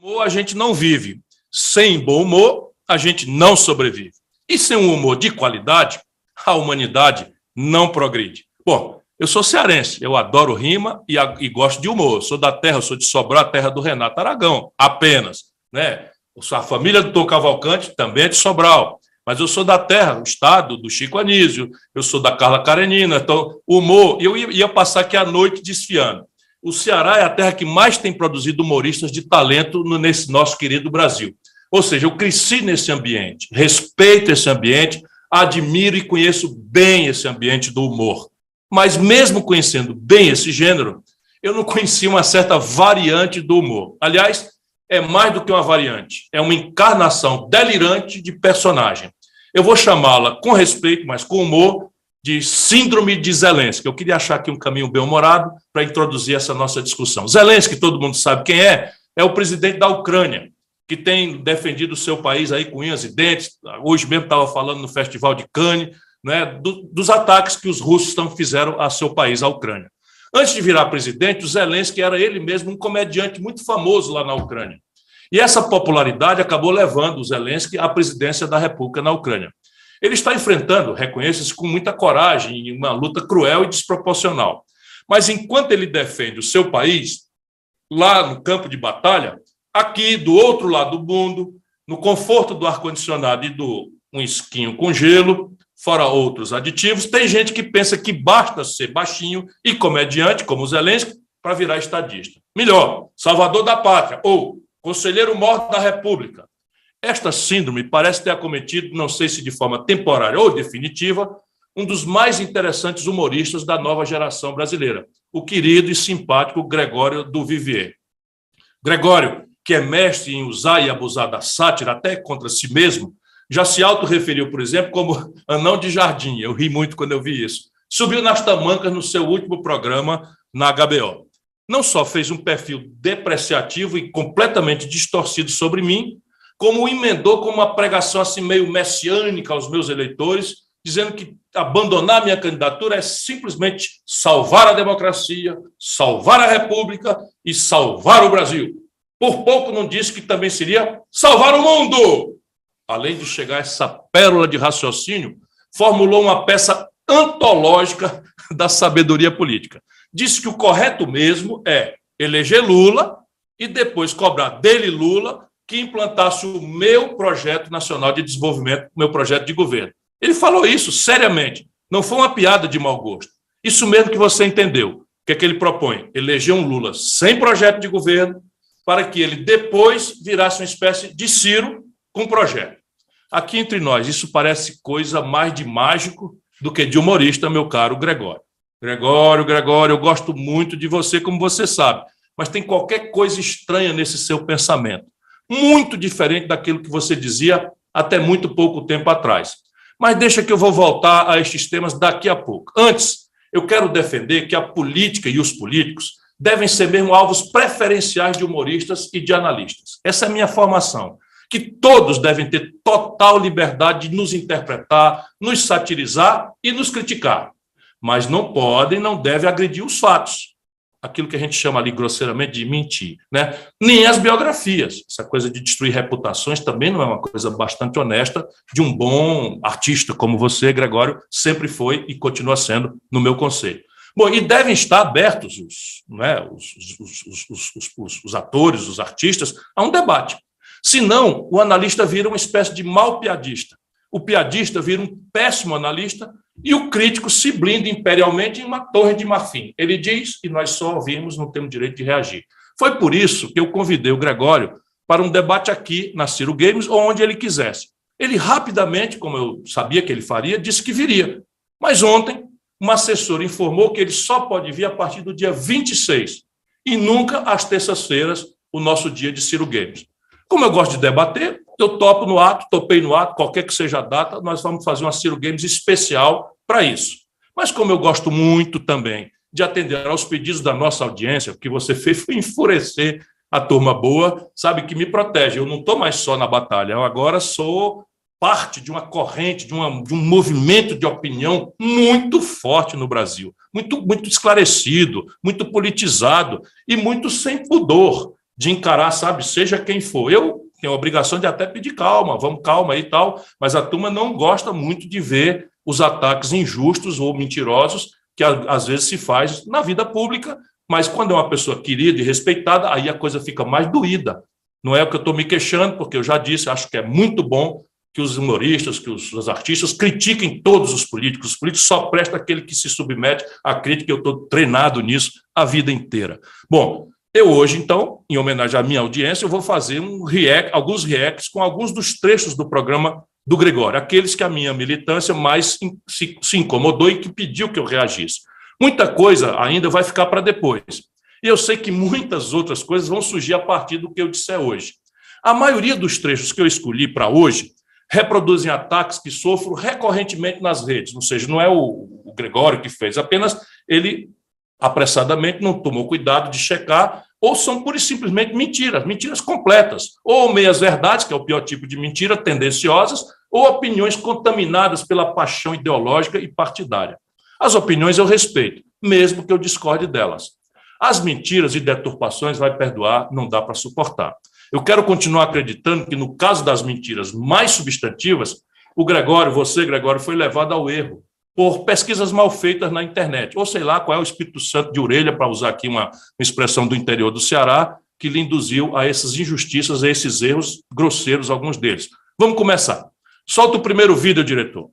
Humor a gente não vive. Sem bom humor, a gente não sobrevive. E sem um humor de qualidade, a humanidade não progride. Bom, eu sou cearense, eu adoro rima e gosto de humor. Eu sou da terra, eu sou de Sobral, a terra do Renato Aragão, apenas. Né? A família do Tom Cavalcante também é de Sobral. Mas eu sou da terra, o estado do Chico Anísio, eu sou da Carla Karenina. Então, humor, eu ia passar aqui a noite desfiando. O Ceará é a terra que mais tem produzido humoristas de talento nesse nosso querido Brasil. Ou seja, eu cresci nesse ambiente, respeito esse ambiente, admiro e conheço bem esse ambiente do humor. Mas mesmo conhecendo bem esse gênero, eu não conhecia uma certa variante do humor. Aliás, é mais do que uma variante, é uma encarnação delirante de personagem. Eu vou chamá-la com respeito, mas com humor, de síndrome de Zelensky. Eu queria achar aqui um caminho bem-humorado para introduzir essa nossa discussão. Zelensky, todo mundo sabe quem é o presidente da Ucrânia, que tem defendido o seu país aí com unhas e dentes. Hoje mesmo estava falando no Festival de Cannes, né, dos ataques que os russos fizeram a seu país, a Ucrânia. Antes de virar presidente, o Zelensky era ele mesmo um comediante muito famoso lá na Ucrânia. E essa popularidade acabou levando o Zelensky à presidência da República na Ucrânia. Ele está enfrentando, reconheça-se, com muita coragem, em uma luta cruel e desproporcional. Mas enquanto ele defende o seu país, lá no campo de batalha, aqui, do outro lado do mundo, no conforto do ar-condicionado e do um esquinho com gelo, fora outros aditivos, tem gente que pensa que basta ser baixinho e comediante, como o Zelensky, para virar estadista. Melhor, salvador da pátria, ou conselheiro mor da República. Esta síndrome parece ter acometido, não sei se de forma temporária ou definitiva, um dos mais interessantes humoristas da nova geração brasileira, o querido e simpático Gregório do Vivier. Gregório, que é mestre em usar e abusar da sátira até contra si mesmo, já se autorreferiu, por exemplo, como anão de jardim. Eu ri muito quando eu vi isso. Subiu nas tamancas no seu último programa na HBO. Não só fez um perfil depreciativo e completamente distorcido sobre mim, como emendou com uma pregação assim meio messiânica aos meus eleitores, dizendo que abandonar minha candidatura é simplesmente salvar a democracia, salvar a República e salvar o Brasil. Por pouco não disse que também seria salvar o mundo. Além de chegar a essa pérola de raciocínio, formulou uma peça antológica da sabedoria política. Disse que o correto mesmo é eleger Lula e depois cobrar dele, Lula, que implantasse o meu projeto nacional de desenvolvimento, o meu projeto de governo. Ele falou isso seriamente, não foi uma piada de mau gosto. Isso mesmo que você entendeu. O que é que ele propõe? Eleger um Lula sem projeto de governo, para que ele depois virasse uma espécie de Ciro com projeto. Aqui entre nós, isso parece coisa mais de mágico do que de humorista, meu caro Gregório. Gregório, eu gosto muito de você, como você sabe, mas tem qualquer coisa estranha nesse seu pensamento. Muito diferente daquilo que você dizia até muito pouco tempo atrás. Mas deixa que eu vou voltar a estes temas daqui a pouco. Antes, eu quero defender que a política e os políticos devem ser mesmo alvos preferenciais de humoristas e de analistas. Essa é a minha formação, que todos devem ter total liberdade de nos interpretar, nos satirizar e nos criticar. Mas não podem, não devem agredir os fatos. Aquilo que a gente chama ali grosseiramente de mentir, né? Nem as biografias. Essa coisa de destruir reputações também não é uma coisa bastante honesta de um bom artista como você, Gregório, sempre foi e continua sendo no meu conselho. Bom, e devem estar abertos os atores, os artistas, a um debate. Senão, o analista vira uma espécie de mau piadista. O piadista vira um péssimo analista e o crítico se blinda imperialmente em uma torre de marfim. Ele diz e nós só ouvimos, não temos direito de reagir. Foi por isso que eu convidei o Gregório para um debate aqui na Ciro Games ou onde ele quisesse. Ele rapidamente, como eu sabia que ele faria, disse que viria. Mas ontem, uma assessora informou que ele só pode vir a partir do dia 26 e nunca às terças-feiras, o nosso dia de Ciro Games. Como eu gosto de debater, eu topo no ato, topei no ato, qualquer que seja a data, nós vamos fazer uma Ciro Games especial para isso. Mas como eu gosto muito também de atender aos pedidos da nossa audiência, o que você fez foi enfurecer a turma boa, sabe, que me protege. Eu não estou mais só na batalha, eu agora sou parte de uma corrente, de um movimento de opinião muito forte no Brasil, muito esclarecido, muito politizado e muito sem pudor. de encarar, sabe, seja quem for. Eu tenho a obrigação de até pedir calma, vamos calma aí e tal, mas a turma não gosta muito de ver os ataques injustos ou mentirosos que às vezes se faz na vida pública, mas quando é uma pessoa querida e respeitada, aí a coisa fica mais doída. Não é o que eu estou me queixando, porque eu já disse, acho que é muito bom que os humoristas, que os artistas critiquem todos os políticos. Os políticos só prestam aquele que se submete à crítica, eu estou treinado nisso a vida inteira. Bom, eu hoje, então, em homenagem à minha audiência, eu vou fazer alguns reacts com alguns dos trechos do programa do Gregório, aqueles que a minha militância mais se incomodou e que pediu que eu reagisse. Muita coisa ainda vai ficar para depois. E eu sei que muitas outras coisas vão surgir a partir do que eu disser hoje. A maioria dos trechos que eu escolhi para hoje reproduzem ataques que sofro recorrentemente nas redes, ou seja, não é o Gregório que fez, apenas ele apressadamente não tomou cuidado de checar, ou são pura e simplesmente mentiras completas, ou meias-verdades, que é o pior tipo de mentira, tendenciosas, ou opiniões contaminadas pela paixão ideológica e partidária. As opiniões eu respeito, mesmo que eu discorde delas. As mentiras e deturpações, vai perdoar, não dá para suportar. Eu quero continuar acreditando que, no caso das mentiras mais substantivas, você, Gregório, foi levado ao erro por pesquisas mal feitas na internet, ou sei lá qual é o Espírito Santo de orelha, para usar aqui uma expressão do interior do Ceará, que lhe induziu a essas injustiças, a esses erros grosseiros, alguns deles. Vamos começar. Solta o primeiro vídeo, diretor.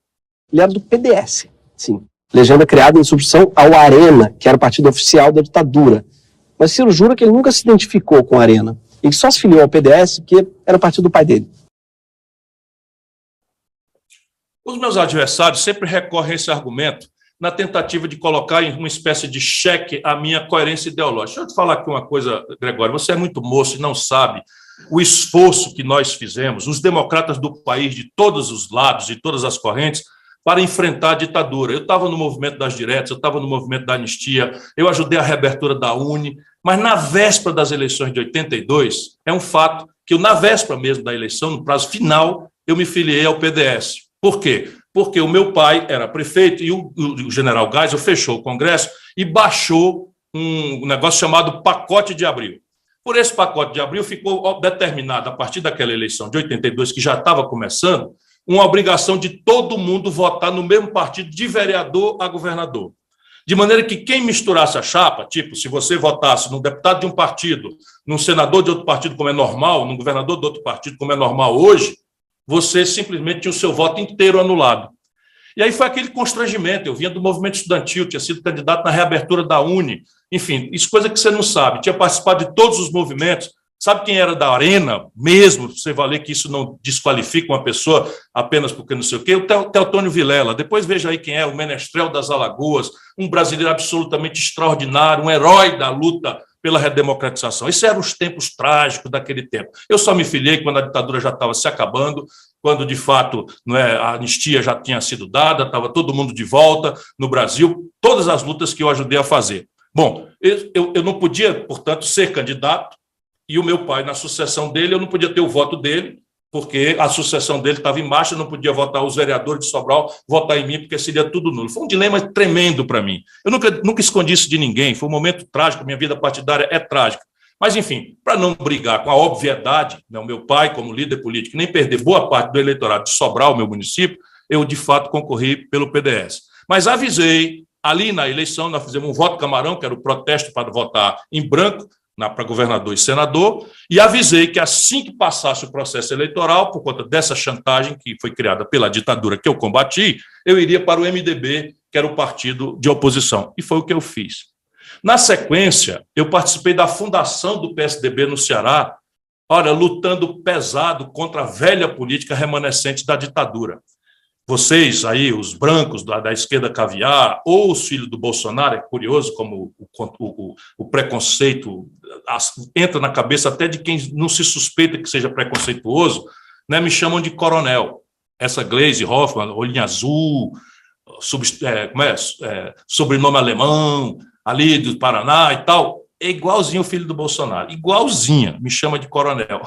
Ele era do PDS, sim. Legenda criada em substituição ao Arena, que era o partido oficial da ditadura. Mas Ciro jura que ele nunca se identificou com a Arena e que só se filiou ao PDS porque era o partido do pai dele. Os meus adversários sempre recorrem a esse argumento na tentativa de colocar em uma espécie de xeque a minha coerência ideológica. Deixa eu te falar aqui uma coisa, Gregório, você é muito moço e não sabe o esforço que nós fizemos, os democratas do país, de todos os lados, de todas as correntes, para enfrentar a ditadura. Eu estava no movimento das diretas, eu estava no movimento da anistia, eu ajudei a reabertura da UNE, mas na véspera das eleições de 82, é um fato que eu, na véspera mesmo da eleição, no prazo final, eu me filiei ao PDS. Por quê? Porque o meu pai era prefeito e o general Geisel fechou o Congresso e baixou um negócio chamado Pacote de Abril. Por esse Pacote de Abril ficou determinado, a partir daquela eleição de 82, que já estava começando, uma obrigação de todo mundo votar no mesmo partido, de vereador a governador. De maneira que quem misturasse a chapa, tipo, se você votasse num deputado de um partido, num senador de outro partido, como é normal, num governador de outro partido, como é normal hoje, você simplesmente tinha o seu voto inteiro anulado. E aí foi aquele constrangimento. Eu vinha do movimento estudantil, tinha sido candidato na reabertura da UNE, enfim, isso coisa que você não sabe. Tinha participado de todos os movimentos. Sabe quem era da Arena mesmo? Você vai ler que isso não desqualifica uma pessoa apenas porque não sei o quê. O Teotônio Vilela. Depois veja aí quem é, o menestrel das Alagoas, um brasileiro absolutamente extraordinário, um herói da luta pela redemocratização. Esses eram os tempos trágicos daquele tempo. Eu só me filiei quando a ditadura já estava se acabando, quando, de fato, a anistia já tinha sido dada, estava todo mundo de volta no Brasil, todas as lutas que eu ajudei a fazer. Bom, eu não podia, portanto, ser candidato, e o meu pai, na sucessão dele, eu não podia ter o voto dele, porque a sucessão dele estava em marcha, eu não podia votar os vereadores de Sobral, votar em mim, porque seria tudo nulo. Foi um dilema tremendo para mim. Eu nunca escondi isso de ninguém, foi um momento trágico, minha vida partidária é trágica. Mas, enfim, para não brigar com a obviedade, o meu pai, como líder político, nem perder boa parte do eleitorado de Sobral, meu município, eu, de fato, concorri pelo PDS. Mas avisei, ali na eleição, nós fizemos um voto camarão, que era o protesto para votar em branco, para governador e senador, e avisei que assim que passasse o processo eleitoral, por conta dessa chantagem que foi criada pela ditadura que eu combati, eu iria para o MDB, que era o partido de oposição. E foi o que eu fiz. Na sequência, eu participei da fundação do PSDB no Ceará, lutando pesado contra a velha política remanescente da ditadura. Vocês aí, os brancos da esquerda caviar, ou os filhos do Bolsonaro, é curioso como o preconceito entra na cabeça até de quem não se suspeita que seja preconceituoso, né, me chamam de coronel. Essa Gleisi Hoffmann, olhinho azul, sobrenome alemão, ali do Paraná e tal, é igualzinho o filho do Bolsonaro, igualzinha, me chama de coronel.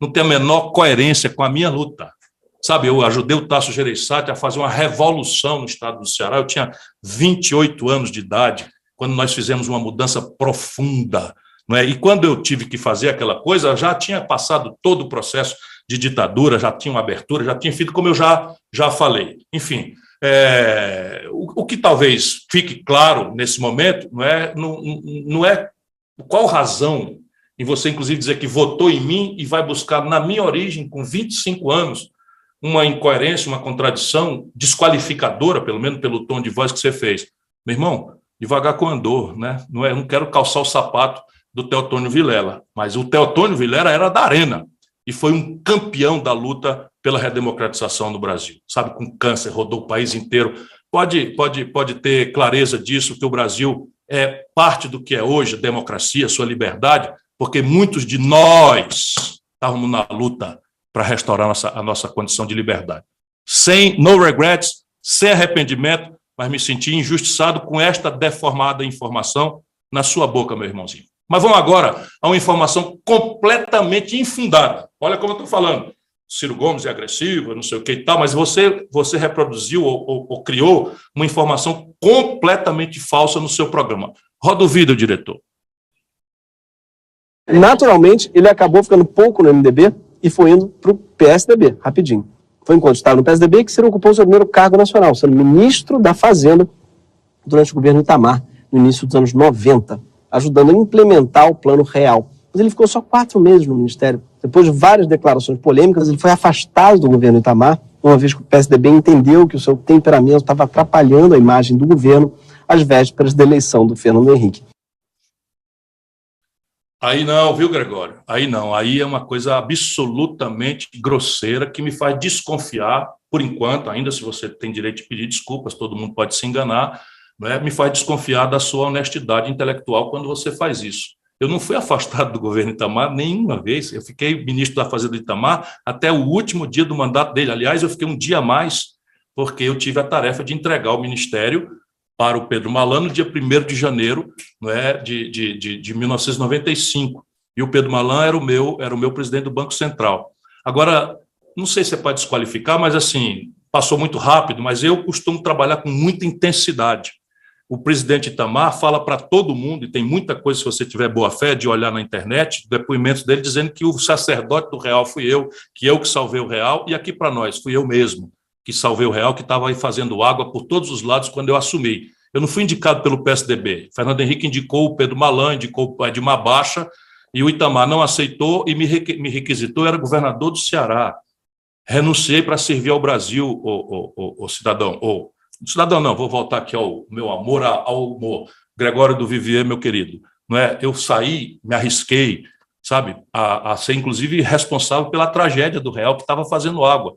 Não tem a menor coerência com a minha luta. Sabe, eu ajudei o Tasso Gereissati a fazer uma revolução no estado do Ceará. Eu tinha 28 anos de idade, quando nós fizemos uma mudança profunda não é? E quando eu tive que fazer aquela coisa, eu já tinha passado todo o processo de ditadura, já tinha uma abertura, já tinha feito como eu já falei. Enfim, o que talvez fique claro nesse momento não é qual razão em você, inclusive, dizer que votou em mim e vai buscar, na minha origem, com 25 anos, uma incoerência, uma contradição desqualificadora, pelo menos pelo tom de voz que você fez. Meu irmão, devagar com andor, né? Não quero calçar o sapato do Teotônio Vilela, mas o Teotônio Vilela era da Arena e foi um campeão da luta pela redemocratização no Brasil, sabe, com câncer, rodou o país inteiro. Pode ter clareza disso, que o Brasil é parte do que é hoje a democracia, a sua liberdade, porque muitos de nós estávamos na luta para restaurar a nossa condição de liberdade. No regrets, sem arrependimento, mas me senti injustiçado com esta deformada informação na sua boca, meu irmãozinho. Mas vamos agora a uma informação completamente infundada. Olha como eu estou falando. Ciro Gomes é agressivo, não sei o que e tal, mas você reproduziu ou criou uma informação completamente falsa no seu programa. Roda o vídeo, diretor. Naturalmente, ele acabou ficando pouco no MDB e foi indo para o PSDB, rapidinho. Foi enquanto estava no PSDB que Ciro ocupou o seu primeiro cargo nacional, sendo ministro da Fazenda durante o governo Itamar, no início dos anos 90, ajudando a implementar o Plano Real. Mas ele ficou só 4 meses no ministério. Depois de várias declarações polêmicas, ele foi afastado do governo Itamar, uma vez que o PSDB entendeu que o seu temperamento estava atrapalhando a imagem do governo às vésperas da eleição do Fernando Henrique. Aí não, viu, Gregório? Aí não. Aí é uma coisa absolutamente grosseira que me faz desconfiar, por enquanto, ainda se você tem direito de pedir desculpas, todo mundo pode se enganar, né? Me faz desconfiar da sua honestidade intelectual quando você faz isso. Eu não fui afastado do governo Itamar nenhuma vez. Eu fiquei ministro da Fazenda do Itamar até o último dia do mandato dele. Aliás, eu fiquei um dia a mais, porque eu tive a tarefa de entregar o ministério para o Pedro Malan no dia 1º de janeiro, não é, de 1995. E o Pedro Malan era o meu presidente do Banco Central. Agora, não sei se é para desqualificar, mas assim, passou muito rápido, mas eu costumo trabalhar com muita intensidade. O presidente Itamar fala para todo mundo, e tem muita coisa, se você tiver boa fé, de olhar na internet, depoimentos dele dizendo que o sacerdote do real fui eu, que salvei o real, e aqui para nós, fui eu mesmo que salvei o real, que estava aí fazendo água por todos os lados quando eu assumi. Eu não fui indicado pelo PSDB. Fernando Henrique indicou o Pedro Malan, indicou o Edmar Baixa, e o Itamar não aceitou e me requisitou, eu era governador do Ceará. Renunciei para servir ao Brasil, o cidadão. Cidadão não, vou voltar aqui ao meu amor ao humor. Gregório do Vivier, meu querido. Não é? Eu saí, me arrisquei, sabe, a ser, inclusive, responsável pela tragédia do real que estava fazendo água.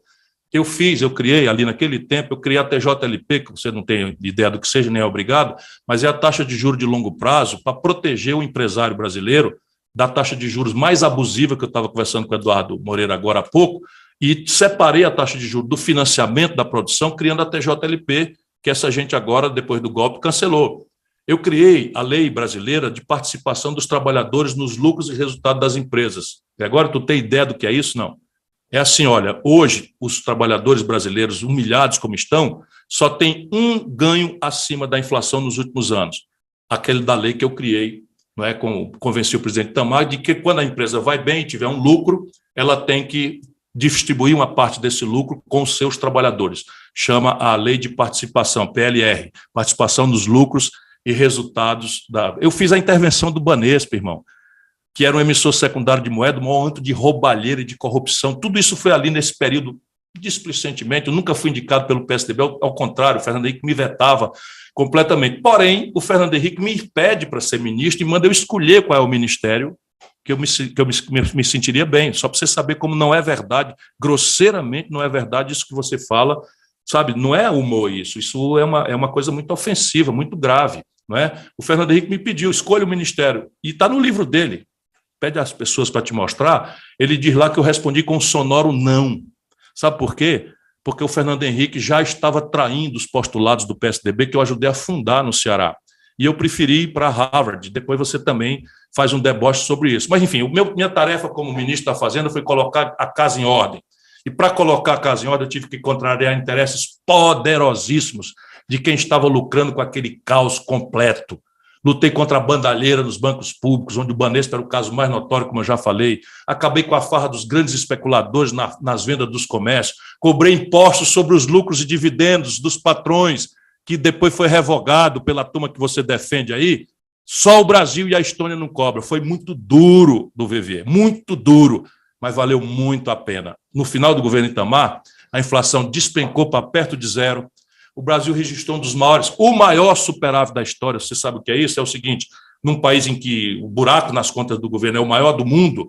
Eu criei ali naquele tempo, eu criei a TJLP, que você não tem ideia do que seja, nem é obrigado, mas é a taxa de juros de longo prazo para proteger o empresário brasileiro da taxa de juros mais abusiva, que eu estava conversando com o Eduardo Moreira agora há pouco, e separei a taxa de juros do financiamento da produção, criando a TJLP, que essa gente agora, depois do golpe, cancelou. Eu criei a lei brasileira de participação dos trabalhadores nos lucros e resultados das empresas. E agora tu tem ideia do que é isso? Não. É assim, olha, hoje os trabalhadores brasileiros, humilhados como estão, só tem um ganho acima da inflação nos últimos anos, aquele da lei que eu criei, não é? Convenci o presidente Itamar de que quando a empresa vai bem e tiver um lucro, ela tem que distribuir uma parte desse lucro com os seus trabalhadores. Chama a Lei de Participação, PLR, Participação nos Lucros e Resultados da... Eu fiz a intervenção do Banespa, irmão, que era um emissor secundário de moeda, um momento de roubalheira e de corrupção. Tudo isso foi ali nesse período, displicentemente. Eu nunca fui indicado pelo PSDB, ao contrário, o Fernando Henrique me vetava completamente. Porém, o Fernando Henrique me pede para ser ministro e manda eu escolher qual é o ministério que eu me sentiria bem, só para você saber como não é verdade, grosseiramente não é verdade isso que você fala, sabe? Não é humor isso é uma coisa muito ofensiva, muito grave, não é? O Fernando Henrique me pediu, escolha o ministério, e está no livro dele, pede às pessoas para te mostrar, ele diz lá que eu respondi com um sonoro não. Sabe por quê? Porque o Fernando Henrique já estava traindo os postulados do PSDB que eu ajudei a fundar no Ceará. E eu preferi ir para Harvard, depois você também faz um deboche sobre isso. Mas, enfim, minha tarefa como ministro da Fazenda foi colocar a casa em ordem. E para colocar a casa em ordem, eu tive que contrariar interesses poderosíssimos de quem estava lucrando com aquele caos completo. lutei contra a bandalheira nos bancos públicos, onde o Banespa era o caso mais notório, como eu já falei, acabei com a farra dos grandes especuladores nas vendas dos comércios, cobrei impostos sobre os lucros e dividendos dos patrões, que depois foi revogado pela turma que você defende aí. Só o Brasil e a Estônia não cobram. Foi muito duro do Vivier, muito duro, mas valeu muito a pena. No final do governo Itamar, a inflação despencou para perto de zero. O Brasil registrou um dos maiores, o maior superávit da história. Você sabe o que é isso? É o seguinte, num país em que o buraco nas contas do governo é o maior do mundo,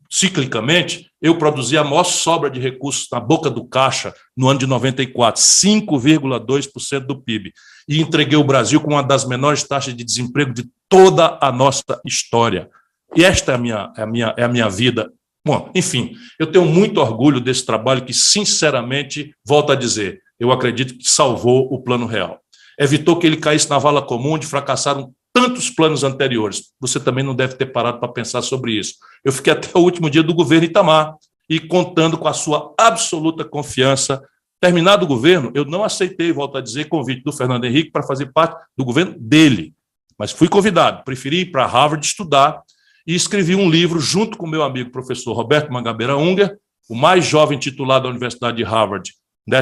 ciclicamente, eu produzi a maior sobra de recursos na boca do caixa no ano de 94, 5,2% do PIB, e entreguei o Brasil com uma das menores taxas de desemprego de toda a nossa história. E esta é a minha vida. Bom, enfim, eu tenho muito orgulho desse trabalho que, sinceramente, volto a dizer, eu acredito que salvou o Plano Real. Evitou que ele caísse na vala comum, onde fracassaram tantos planos anteriores. Você também não deve ter parado para pensar sobre isso. Eu fiquei até o último dia do governo Itamar e contando com a sua absoluta confiança. Terminado o governo, eu não aceitei, volto a dizer, convite do Fernando Henrique para fazer parte do governo dele. Mas fui convidado, preferi ir para Harvard estudar e escrevi um livro junto com meu amigo professor Roberto Mangabeira Unger, o mais jovem titular da Universidade de Harvard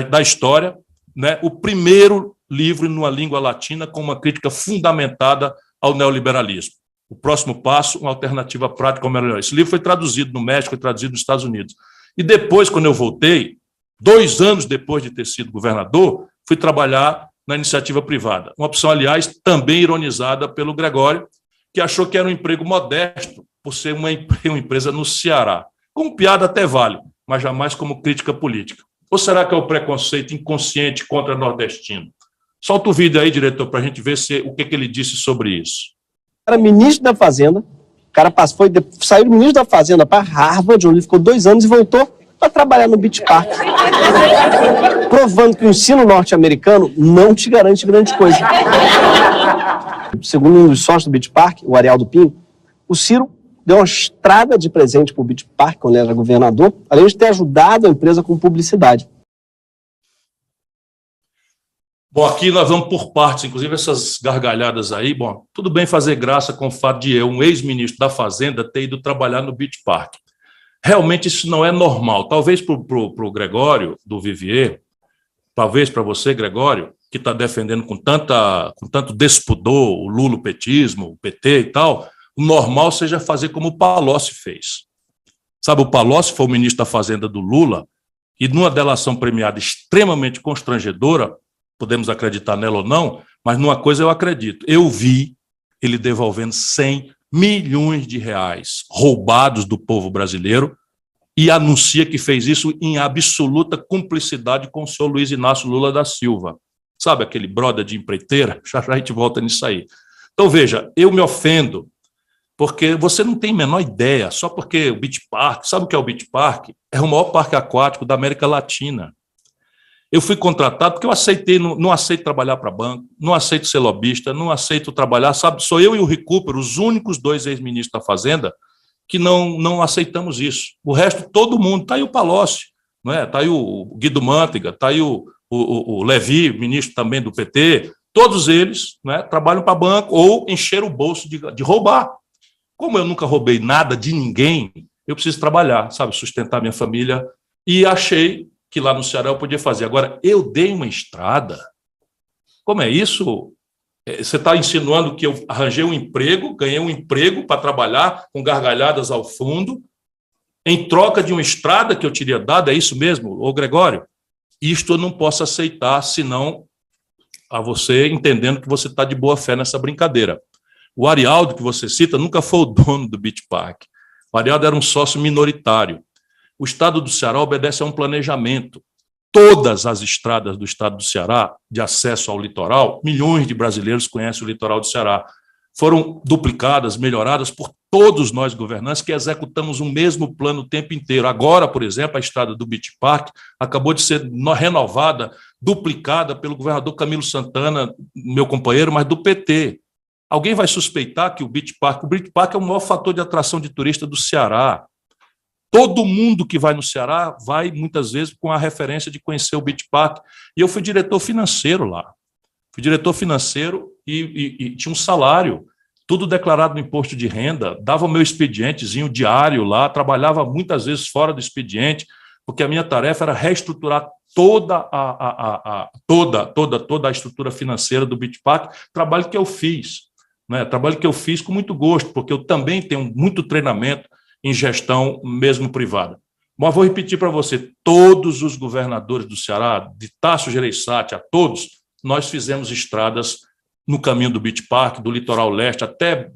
da história, né, o primeiro livro numa língua latina com uma crítica fundamentada ao neoliberalismo. O próximo passo, uma alternativa prática ao neoliberalismo. Esse livro foi traduzido no México, foi traduzido nos Estados Unidos. E depois, quando eu voltei, 2 anos depois de ter sido governador, fui trabalhar na iniciativa privada. Uma opção, aliás, também ironizada pelo Gregório, que achou que era um emprego modesto por ser uma empresa no Ceará. Como piada até vale, mas jamais como crítica política. Ou será que é o preconceito inconsciente contra nordestino? Solta o vídeo aí, diretor, para a gente ver o que ele disse sobre isso. Era ministro da Fazenda, o cara saiu do ministro da Fazenda para Harvard, onde ele ficou 2 anos e voltou para trabalhar no Beach Park, provando que o ensino norte-americano não te garante grande coisa. Segundo um dos sócios do Beach Park, o Ariel do Pinho, o Ciro deu uma estrada de presente para o Beach Park, quando ele era governador, além de ter ajudado a empresa com publicidade. Bom, aqui nós vamos por partes, inclusive essas gargalhadas aí. Bom, tudo bem fazer graça com o fato de eu, um ex-ministro da Fazenda, ter ido trabalhar no Beach Park. Realmente isso não é normal. Talvez para o Gregório, do Vivier, talvez para você, Gregório, que está defendendo com tanto despudor o lulopetismo, o PT e tal, o normal seja fazer como o Palocci fez. Sabe, o Palocci foi o ministro da Fazenda do Lula e numa delação premiada extremamente constrangedora, podemos acreditar nela ou não, mas numa coisa eu acredito. Eu vi ele devolvendo 100 milhões de reais roubados do povo brasileiro e anuncia que fez isso em absoluta cumplicidade com o senhor Luiz Inácio Lula da Silva. Sabe aquele brother de empreiteira? Já a gente volta nisso aí. Então, veja, eu me ofendo porque você não tem a menor ideia, só porque o Beach Park, sabe o que é o Beach Park? É o maior parque aquático da América Latina. Eu fui contratado porque eu aceitei, não aceito trabalhar para banco, não aceito ser lobista, não aceito trabalhar, sabe? Sou eu e o Recupero, os únicos 2 ex-ministros da Fazenda, que não aceitamos isso. O resto, todo mundo, está aí o Palocci, não é? Está aí o Guido Mantega, está aí o Levi, ministro também do PT, todos eles, né, trabalham para banco ou encheram o bolso de roubar. Como eu nunca roubei nada de ninguém, eu preciso trabalhar, sabe, sustentar minha família, e achei que lá no Ceará eu podia fazer. Agora, eu dei uma estrada. Como é isso? Você está insinuando que eu arranjei um emprego, ganhei um emprego para trabalhar com gargalhadas ao fundo, em troca de uma estrada que eu teria dado, é isso mesmo, ô Gregório? Isto eu não posso aceitar, senão a você entendendo que você está de boa fé nessa brincadeira. O Arialdo, que você cita, nunca foi o dono do Beach Park. O Arialdo era um sócio minoritário. O estado do Ceará obedece a um planejamento. Todas as estradas do estado do Ceará, de acesso ao litoral, milhões de brasileiros conhecem o litoral do Ceará, foram duplicadas, melhoradas por todos nós governantes que executamos o mesmo plano o tempo inteiro. Agora, por exemplo, a estrada do Beach Park acabou de ser renovada, duplicada pelo governador Camilo Santana, meu companheiro, mas do PT. Alguém vai suspeitar que o Beach Park é o maior fator de atração de turista do Ceará. Todo mundo que vai no Ceará vai, muitas vezes, com a referência de conhecer o Beach Park. E eu fui diretor financeiro lá. Fui diretor financeiro e tinha um salário. tudo declarado no imposto de renda, dava o meu expedientezinho diário lá, trabalhava muitas vezes fora do expediente, porque a minha tarefa era reestruturar toda a estrutura financeira do Bitpark, trabalho que eu fiz, né? Trabalho que eu fiz com muito gosto, porque eu também tenho muito treinamento em gestão mesmo privada. Mas vou repetir para você, todos os governadores do Ceará, de Tasso Gereissati a todos, nós fizemos estradas no caminho do Beach Park, do litoral leste, até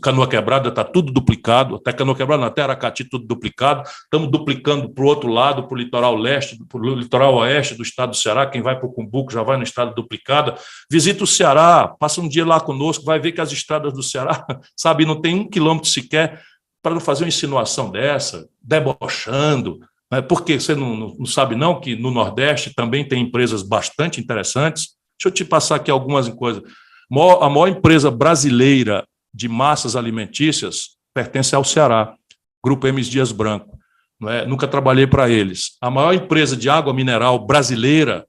Canoa Quebrada, está tudo duplicado, até Canoa Quebrada, até Aracati, tudo duplicado. Estamos duplicando para o outro lado, para o litoral leste, para o litoral oeste do estado do Ceará. Quem vai para o Cumbuco já vai no estado duplicado. Visita o Ceará, passa um dia lá conosco, vai ver que as estradas do Ceará, sabe, não tem 1 quilômetro sequer, para não fazer uma insinuação dessa, debochando, né? Porque você não sabe não que no Nordeste também tem empresas bastante interessantes. Deixa eu te passar aqui algumas coisas. A maior empresa brasileira de massas alimentícias pertence ao Ceará, Grupo Hermes Dias Branco. Não é? Nunca trabalhei para eles. A maior empresa de água mineral brasileira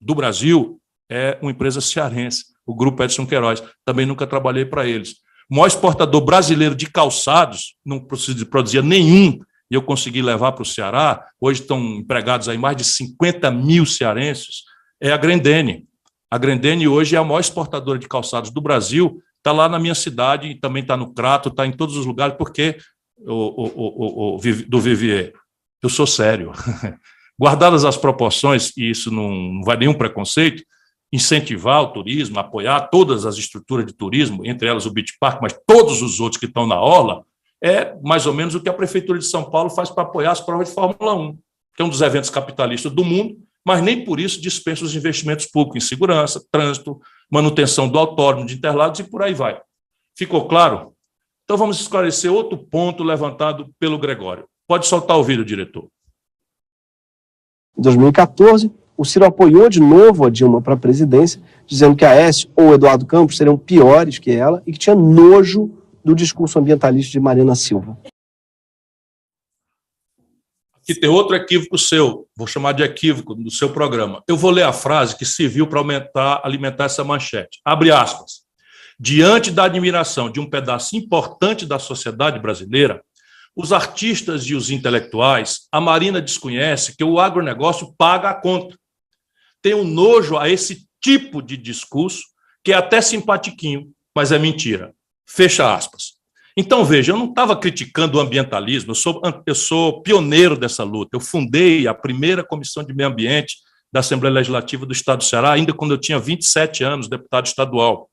do Brasil é uma empresa cearense, o Grupo Edson Queiroz. Também nunca trabalhei para eles. O maior exportador brasileiro de calçados, não produzia nenhum, e eu consegui levar para o Ceará. Hoje estão empregados aí mais de 50 mil cearenses, é a Grendene. A Grendene hoje é a maior exportadora de calçados do Brasil, está lá na minha cidade, também está no Crato, está em todos os lugares, porque do Vivier, eu sou sério. Guardadas as proporções, e isso não vai nenhum preconceito, incentivar o turismo, apoiar todas as estruturas de turismo, entre elas o Beach Park, mas todos os outros que estão na orla, é mais ou menos o que a Prefeitura de São Paulo faz para apoiar as provas de Fórmula 1, que é um dos eventos capitalistas do mundo, mas nem por isso dispensa os investimentos públicos em segurança, trânsito, manutenção do autódromo de Interlagos e por aí vai. Ficou claro? Então vamos esclarecer outro ponto levantado pelo Gregório. Pode soltar o vídeo, diretor. Em 2014, o Ciro apoiou de novo a Dilma para a presidência, dizendo que a Aécio ou o Eduardo Campos seriam piores que ela e que tinha nojo do discurso ambientalista de Marina Silva. Aqui tem outro equívoco seu, vou chamar de equívoco do seu programa. Eu vou ler a frase que serviu para alimentar essa manchete. Abre aspas. Diante da admiração de um pedaço importante da sociedade brasileira, os artistas e os intelectuais, a Marina desconhece que o agronegócio paga a conta. Tem um nojo a esse tipo de discurso, que é até simpatiquinho, mas é mentira. Fecha aspas. Então, veja, eu não estava criticando o ambientalismo, eu sou pioneiro dessa luta. Eu fundei a primeira Comissão de Meio Ambiente da Assembleia Legislativa do Estado do Ceará, ainda quando eu tinha 27 anos, deputado estadual.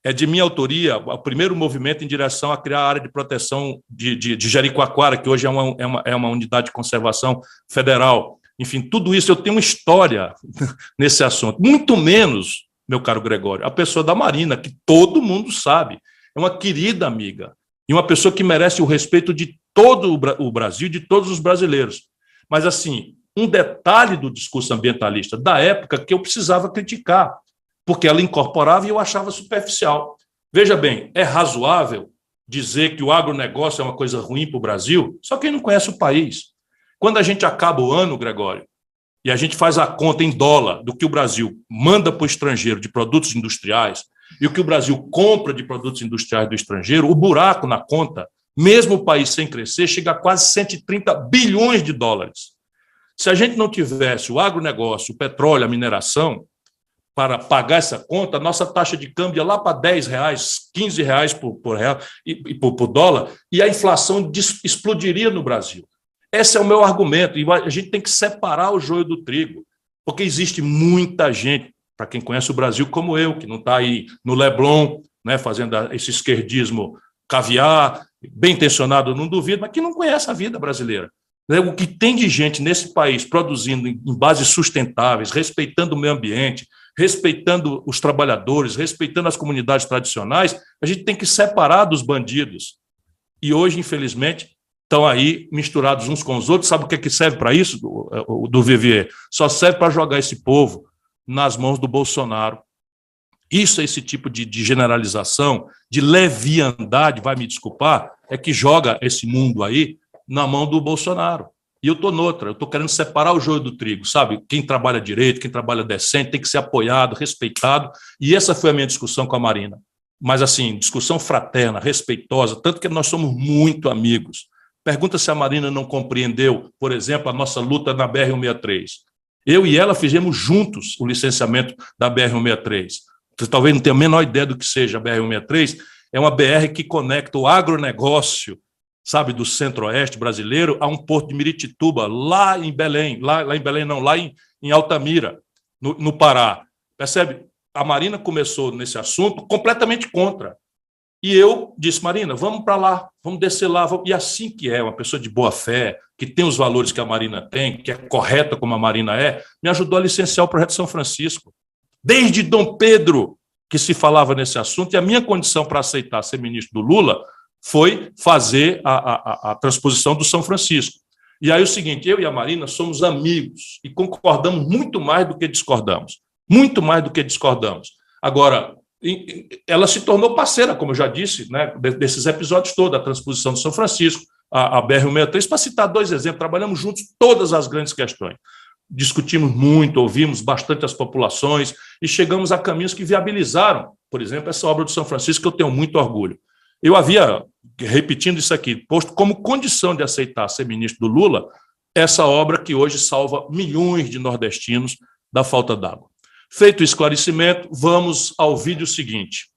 É de minha autoria o primeiro movimento em direção a criar a área de proteção de Jericoacoara, que hoje é uma unidade de conservação federal. Enfim, tudo isso eu tenho uma história nesse assunto. Muito menos, meu caro Gregório, a pessoa da Marina, que todo mundo sabe, é uma querida amiga, e uma pessoa que merece o respeito de todo o Brasil, de todos os brasileiros. Mas, assim, um detalhe do discurso ambientalista da época que eu precisava criticar, porque ela incorporava e eu achava superficial. Veja bem, é razoável dizer que o agronegócio é uma coisa ruim para o Brasil? Só quem não conhece o país. Quando a gente acaba o ano, Gregório, e a gente faz a conta em dólar do que o Brasil manda para o estrangeiro de produtos industriais, e o que o Brasil compra de produtos industriais do estrangeiro, o buraco na conta, mesmo o país sem crescer, chega a quase 130 bilhões de dólares. Se a gente não tivesse o agronegócio, o petróleo, a mineração, para pagar essa conta, a nossa taxa de câmbio ia lá para R$10, R$15 por real e por dólar, e a inflação explodiria no Brasil. Esse é o meu argumento, e a gente tem que separar o joio do trigo, porque existe muita gente, para quem conhece o Brasil como eu, que não está aí no Leblon, né, fazendo esse esquerdismo caviar, bem intencionado, não duvido, mas que não conhece a vida brasileira. O que tem de gente nesse país produzindo em bases sustentáveis, respeitando o meio ambiente, respeitando os trabalhadores, respeitando as comunidades tradicionais, a gente tem que separar dos bandidos. E hoje, infelizmente, estão aí misturados uns com os outros. Sabe o que é que serve para isso, do Vivier? Só serve para jogar esse povo nas mãos do Bolsonaro. Isso é esse tipo de generalização, de leviandade, vai me desculpar, é que joga esse mundo aí na mão do Bolsonaro. E eu estou noutra, eu estou querendo separar o joio do trigo, sabe? Quem trabalha direito, quem trabalha decente, tem que ser apoiado, respeitado, e essa foi a minha discussão com a Marina. mas assim, discussão fraterna, respeitosa, tanto que nós somos muito amigos. Pergunta se a Marina não compreendeu, por exemplo, a nossa luta na BR-163. Eu e ela fizemos juntos o licenciamento da BR-163. Você talvez não tenha a menor ideia do que seja a BR-163. É uma BR que conecta o agronegócio, sabe, do centro-oeste brasileiro a um porto de Miritituba, lá em Belém, lá em Belém não, lá em Altamira, no Pará. Percebe? A Marina começou nesse assunto completamente contra. E eu disse, Marina, vamos para lá, vamos descer lá. E assim que é, uma pessoa de boa fé, que tem os valores que a Marina tem, que é correta como a Marina é, me ajudou a licenciar o projeto São Francisco. Desde Dom Pedro, que se falava nesse assunto, e a minha condição para aceitar ser ministro do Lula foi fazer a transposição do São Francisco. E aí o seguinte, eu e a Marina somos amigos e concordamos muito mais do que discordamos. Muito mais do que discordamos. Agora, ela se tornou parceira, como eu já disse, né, desses episódios todos, a transposição do São Francisco, a BR-163, para citar dois exemplos, trabalhamos juntos todas as grandes questões. Discutimos muito, ouvimos bastante as populações e chegamos a caminhos que viabilizaram, por exemplo, essa obra do São Francisco, que eu tenho muito orgulho. Eu havia, repetindo isso aqui, posto como condição de aceitar ser ministro do Lula, essa obra que hoje salva milhões de nordestinos da falta d'água. Feito o esclarecimento, vamos ao vídeo seguinte.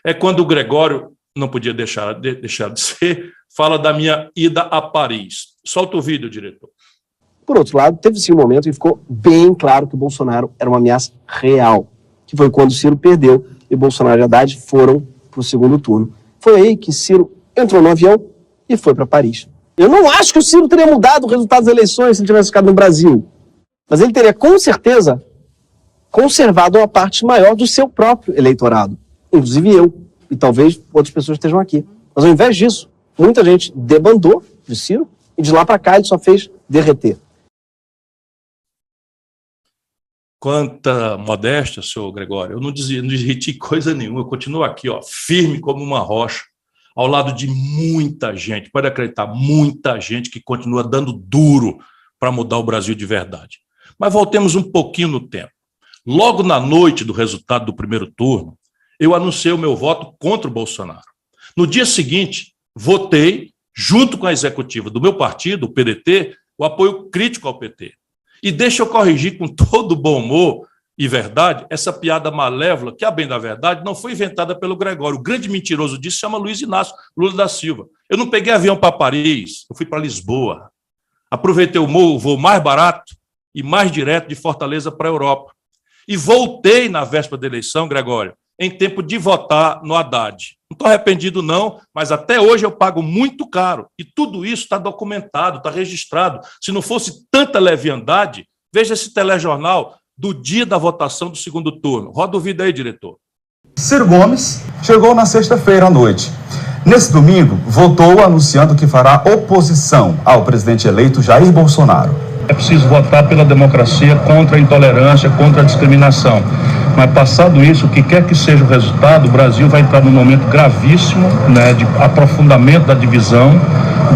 É quando o Gregório, não podia deixar de ser, fala da minha ida a Paris. Solta o vídeo, diretor. Por outro lado, teve-se um momento e ficou bem claro que o Bolsonaro era uma ameaça real, que foi quando Ciro perdeu e Bolsonaro e Haddad foram para o segundo turno. Foi aí que Ciro entrou no avião e foi para Paris. Eu não acho que o Ciro teria mudado o resultado das eleições se ele tivesse ficado no Brasil, mas ele teria, com certeza, conservado uma parte maior do seu próprio eleitorado, inclusive eu, e talvez outras pessoas estejam aqui. Mas ao invés disso, muita gente debandou de Ciro e de lá para cá ele só fez derreter. Quanta modéstia, senhor Gregório. Eu não desreti coisa nenhuma, eu continuo aqui, ó, firme como uma rocha, ao lado de muita gente, pode acreditar, muita gente que continua dando duro para mudar o Brasil de verdade. Mas voltemos um pouquinho no tempo. Logo na noite do resultado do primeiro turno, eu anunciei o meu voto contra o Bolsonaro. No dia seguinte, votei, junto com a executiva do meu partido, o PDT, o apoio crítico ao PT. E deixa eu corrigir com todo bom humor e verdade essa piada malévola, que, a bem da verdade, não foi inventada pelo Gregório. O grande mentiroso disso se chama Luiz Inácio Lula da Silva. Eu não peguei avião para Paris, eu fui para Lisboa. Aproveitei o voo mais barato e mais direto de Fortaleza para a Europa. E voltei na véspera da eleição, Gregório, em tempo de votar no Haddad. Não estou arrependido, não, mas até hoje eu pago muito caro. E tudo isso está documentado, está registrado. Se não fosse tanta leviandade, veja esse telejornal do dia da votação do segundo turno. Roda o vídeo aí, diretor. Ciro Gomes chegou na sexta-feira à noite. Nesse domingo, votou anunciando que fará oposição ao presidente eleito Jair Bolsonaro. É preciso votar pela democracia, contra a intolerância, contra a discriminação. Mas passado isso, o que quer que seja o resultado, o Brasil vai entrar num momento gravíssimo, né, de aprofundamento da divisão,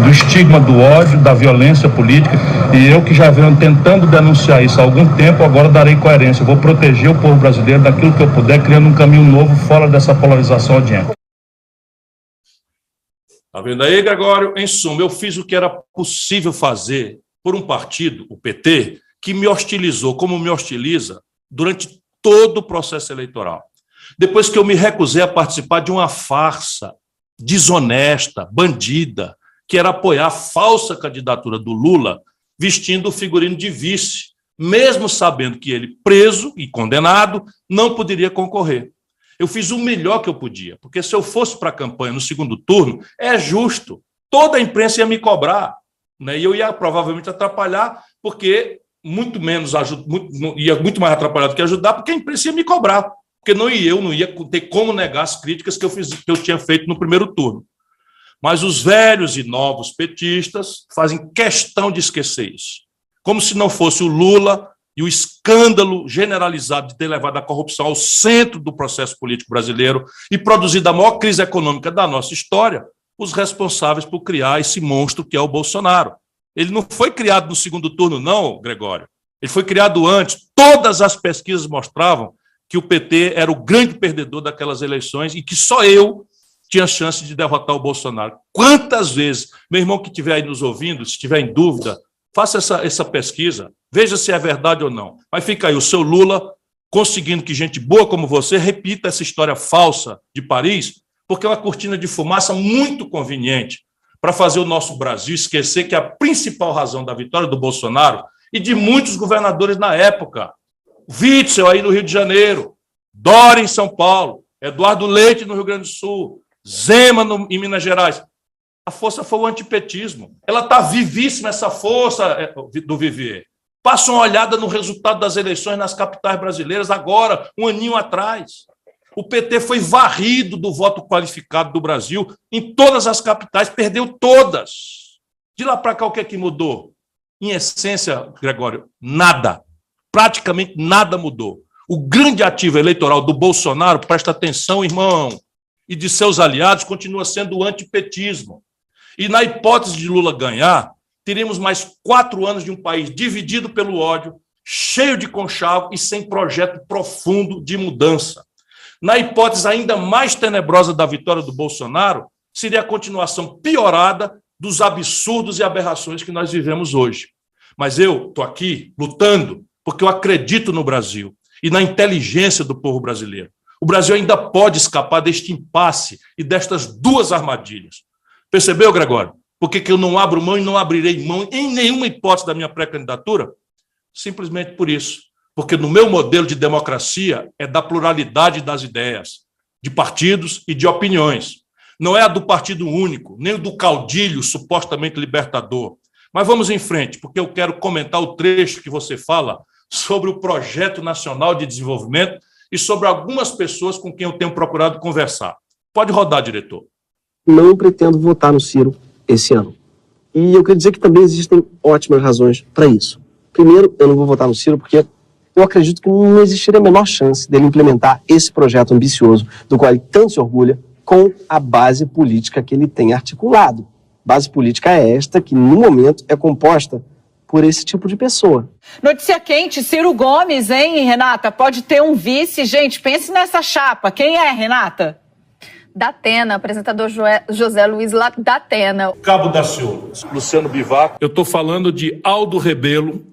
do estigma do ódio, da violência política. E eu que já venho tentando denunciar isso há algum tempo, agora darei coerência. Eu vou proteger o povo brasileiro daquilo que eu puder, criando um caminho novo fora dessa polarização odienta. Tá vendo aí, Gregório? Em suma, eu fiz o que era possível fazer por um partido, o PT, que me hostilizou, como me hostiliza, durante todo o processo eleitoral. Depois que eu me recusei a participar de uma farsa desonesta, bandida, que era apoiar a falsa candidatura do Lula, vestindo o figurino de vice, mesmo sabendo que ele, preso e condenado, não poderia concorrer. Eu fiz o melhor que eu podia, porque se eu fosse para a campanha no segundo turno, é justo, toda a imprensa ia me cobrar, né? E eu ia provavelmente atrapalhar, porque muito mais atrapalhar do que ajudar, porque a imprensa ia me cobrar, porque eu não ia ter como negar as críticas que eu tinha feito no primeiro turno. Mas os velhos e novos petistas fazem questão de esquecer isso, como se não fosse o Lula e o escândalo generalizado de ter levado a corrupção ao centro do processo político brasileiro e produzido a maior crise econômica da nossa história, os responsáveis por criar esse monstro que é o Bolsonaro. Ele não foi criado no segundo turno, não, Gregório. Ele foi criado antes. Todas as pesquisas mostravam que o PT era o grande perdedor daquelas eleições e que só eu tinha chance de derrotar o Bolsonaro. Quantas vezes, meu irmão que estiver aí nos ouvindo, se estiver em dúvida, faça essa pesquisa, veja se é verdade ou não. Mas fica aí, o seu Lula conseguindo que gente boa como você repita essa história falsa de Paris, porque é uma cortina de fumaça muito conveniente para fazer o nosso Brasil esquecer que a principal razão da vitória do Bolsonaro e de muitos governadores na época, Witzel aí no Rio de Janeiro, Dória em São Paulo, Eduardo Leite no Rio Grande do Sul, Zema em Minas Gerais, a força foi o antipetismo. Ela está vivíssima, essa força do Vivier. Passa uma olhada no resultado das eleições nas capitais brasileiras agora, um aninho atrás. O PT foi varrido do voto qualificado do Brasil em todas as capitais, perdeu todas. De lá para cá, o que é que mudou? Em essência, Gregório, nada. Praticamente nada mudou. O grande ativo eleitoral do Bolsonaro, presta atenção, irmão, e de seus aliados, continua sendo o antipetismo. E na hipótese de Lula ganhar, teríamos mais 4 anos de um país dividido pelo ódio, cheio de conchavo e sem projeto profundo de mudança. Na hipótese ainda mais tenebrosa da vitória do Bolsonaro, seria a continuação piorada dos absurdos e aberrações que nós vivemos hoje. Mas eu estou aqui lutando porque eu acredito no Brasil e na inteligência do povo brasileiro. O Brasil ainda pode escapar deste impasse e destas 2 armadilhas. Percebeu, Gregório? Por que eu não abro mão e não abrirei mão em nenhuma hipótese da minha pré-candidatura? Simplesmente por isso. Porque no meu modelo de democracia é da pluralidade das ideias, de partidos e de opiniões. Não é a do partido único, nem o do caudilho supostamente libertador. Mas vamos em frente, porque eu quero comentar o trecho que você fala sobre o Projeto Nacional de Desenvolvimento e sobre algumas pessoas com quem eu tenho procurado conversar. Pode rodar, diretor. Não pretendo votar no Ciro esse ano. E eu queria dizer que também existem ótimas razões para isso. Primeiro, eu não vou votar no Ciro porque eu acredito que não existiria a menor chance dele implementar esse projeto ambicioso, do qual ele tanto se orgulha, com a base política que ele tem articulado. Base política é esta que, no momento, é composta por esse tipo de pessoa. Notícia quente, Ciro Gomes, hein, Renata? Pode ter um vice. Gente, pense nessa chapa. Quem é, Renata? Datena, apresentador José Luiz Datena. Cabo Daciolo, Luciano Bivar. Eu estou falando de Aldo Rebelo.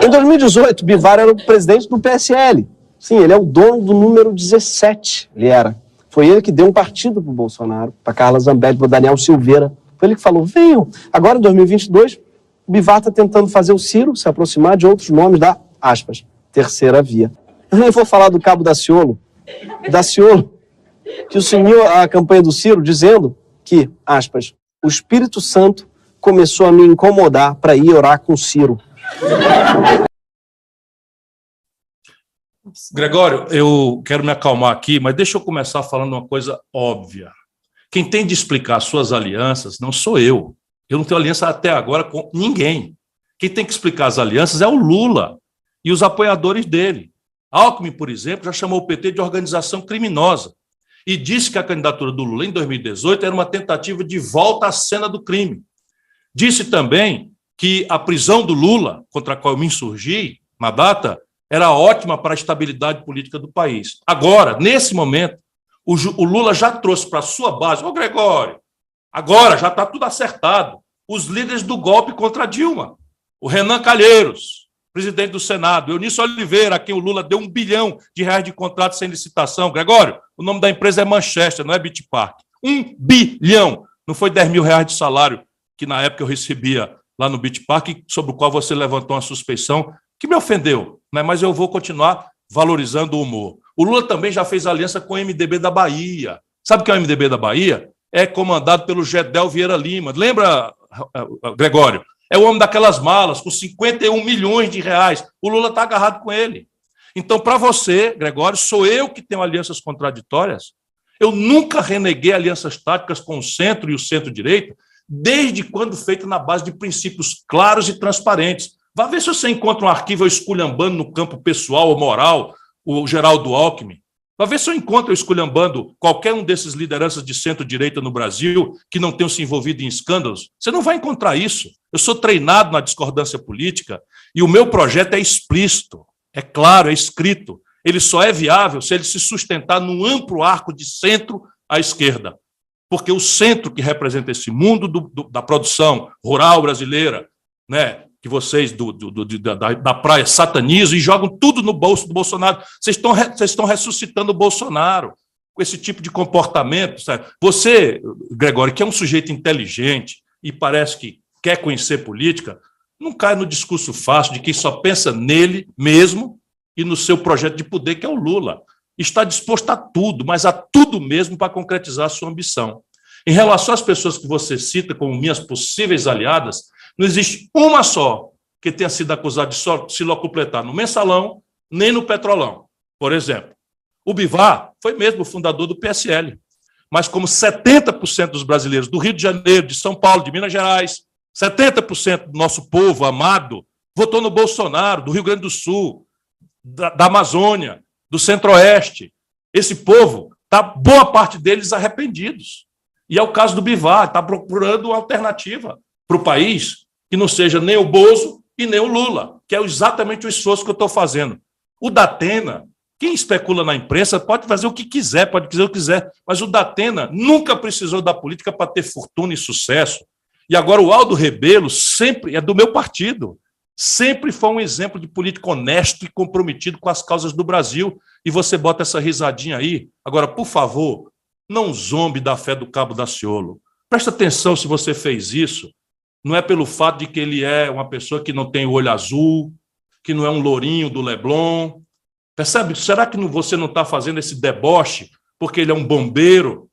Em 2018, Bivar era o presidente do PSL. Sim, ele é o dono do número 17, ele era. Foi ele que deu um partido para o Bolsonaro, para Carla Zambelli, para o Daniel Silveira. Foi ele que falou, venham. Agora, em 2022, o Bivar está tentando fazer o Ciro se aproximar de outros nomes da, aspas, terceira via. Eu nem vou falar do Cabo Daciolo. Daciolo, que o seguiu a campanha do Ciro dizendo que, aspas, o Espírito Santo começou a me incomodar para ir orar com o Ciro. Gregório, eu quero me acalmar aqui, mas deixa eu começar falando uma coisa óbvia. Quem tem de explicar suas alianças não sou eu. Eu não tenho aliança até agora com ninguém. Quem tem que explicar as alianças é o Lula e os apoiadores dele. Alckmin, por exemplo, já chamou o PT de organização criminosa e disse que a candidatura do Lula em 2018 era uma tentativa de volta à cena do crime. Disse também que a prisão do Lula, contra a qual eu me insurgi na data, era ótima para a estabilidade política do país. Agora, nesse momento, o Lula já trouxe para a sua base, ô Gregório, agora já está tudo acertado, os líderes do golpe contra a Dilma, o Renan Calheiros, presidente do Senado, Eunício Oliveira, a quem o Lula deu R$1 bilhão de contrato sem licitação. Gregório, o nome da empresa é Manchester, não é Beach Park. R$1 bilhão, não foi R$10 mil de salário que na época eu recebia lá no Beach Park, sobre o qual você levantou uma suspeição que me ofendeu, né? Mas eu vou continuar valorizando o humor. O Lula também já fez aliança com o MDB da Bahia. Sabe o que é o MDB da Bahia? É comandado pelo Gedel Vieira Lima. Lembra, Gregório? É o homem daquelas malas, com 51 milhões de reais. O Lula está agarrado com ele. Então, para você, Gregório, sou eu que tenho alianças contraditórias? Eu nunca reneguei alianças táticas com o centro e o centro-direita, desde quando feito na base de princípios claros e transparentes. Vá ver se você encontra um arquivo esculhambando no campo pessoal ou moral, o Geraldo Alckmin. Vá ver se eu encontro esculhambando qualquer um desses lideranças de centro-direita no Brasil que não tenham se envolvido em escândalos. Você não vai encontrar isso. Eu sou treinado na discordância política e o meu projeto é explícito, é claro, é escrito. ele só é viável se ele se sustentar num amplo arco de centro à esquerda. Porque o centro que representa esse mundo da produção rural brasileira, né, que vocês da praia satanizam e jogam tudo no bolso do Bolsonaro. Vocês estão ressuscitando o Bolsonaro com esse tipo de comportamento. Sabe? Você, Gregório, que é um sujeito inteligente e parece que quer conhecer política, não cai no discurso fácil de quem só pensa nele mesmo e no seu projeto de poder, que é o Lula. Está disposto a tudo, mas a tudo mesmo para concretizar a sua ambição. Em relação às pessoas que você cita como minhas possíveis aliadas, não existe uma só que tenha sido acusada de se locupletar no Mensalão, nem no Petrolão, por exemplo. O Bivar foi mesmo o fundador do PSL, mas como 70% dos brasileiros do Rio de Janeiro, de São Paulo, de Minas Gerais, 70% do nosso povo amado votou no Bolsonaro, do Rio Grande do Sul, da Amazônia, do Centro-Oeste. Esse povo está, boa parte deles, arrependidos. E é o caso do Bivar, está procurando uma alternativa para o país que não seja nem o Bozo e nem o Lula, que é exatamente o esforço que eu estou fazendo. O Datena, quem especula na imprensa pode fazer o que quiser, pode dizer o que quiser, mas o Datena nunca precisou da política para ter fortuna e sucesso. E agora o Aldo Rebelo sempre é do meu partido, sempre foi um exemplo de político honesto e comprometido com as causas do Brasil. E você bota essa risadinha aí. Agora, por favor, não zombe da fé do Cabo Daciolo. Presta atenção se você fez isso. Não é pelo fato de que ele é uma pessoa que não tem o olho azul, que não é um lourinho do Leblon. Percebe? Será que você não está fazendo esse deboche porque ele é um bombeiro?